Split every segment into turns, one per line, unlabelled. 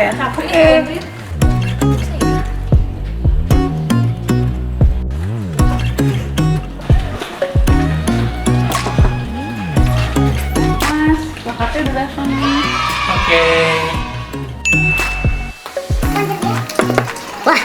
ya. Oke. Mas, plakatnya udah datang nih.
Oke.
Wah.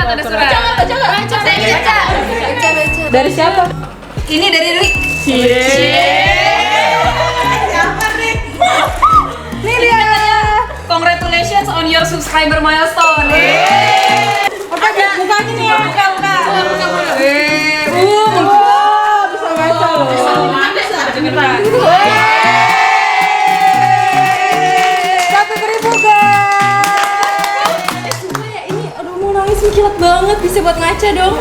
Ada surat. Dari siapa?
Ini dari Dwi.
Siapa nih?
Nih dia. Congratulations on your subscriber milestone.
Oke, buka aja nih ya.
Buka.
Bisa baca loh.
Bisa. Cepetan.
1.000 guys.
Sumpah ya, ini aduh mau nangis kilat banget, bisa buat ngaca dong.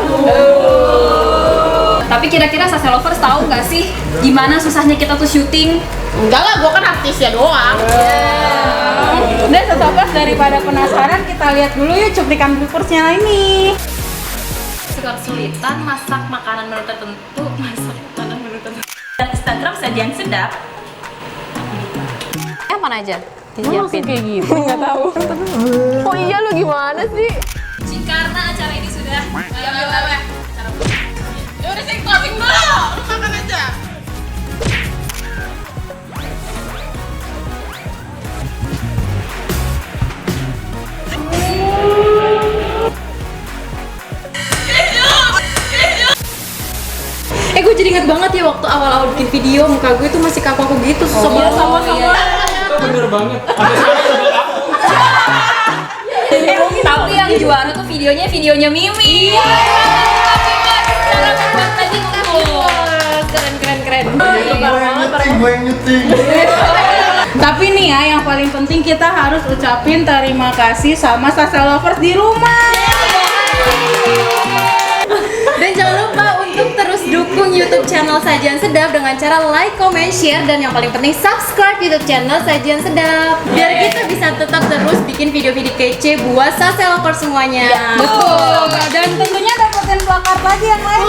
Tapi kira-kira Sasa Lovers tahu nggak sih gimana susahnya kita tuh syuting?
Enggak lah, gua kan artisnya doang.
Udah Sosobas, daripada penasaran kita lihat dulu yuk cuplikan bloopersnya ini.
Suka kesulitan masak makanan menu tertentu, dan Instagram sajian sedap.
Apa aja?
Langsung kayak gitu, nggak tahu.
Oh iya, lu gimana sih?
Karena acara ini sudah
Udah sih closing dulu. Lu makan aja.
gue jadi inget banget ya waktu awal-awal bikin video muka gue tuh masih kaku-kaku gitu, susah banget sama-sama.
Itu bener banget. Sampai sekarang juga aku.
Tapi yang juara tuh videonya Mimi. Cara membuat tadi keren.
Gue yang nyuting.
Tapi nih ya, yang paling penting kita harus ucapin terima kasih sama Sasa Lovers di rumah.
Dan jangan lupa untuk terus dukung YouTube channel Sajian Sedap dengan cara like, comment, share, dan yang paling penting subscribe YouTube channel Sajian Sedap biar kita bisa tetap terus bikin video-video kece buat Sasa Lovers semuanya.
Betul. Dan tentunya dapetin plakat lagi yang lain.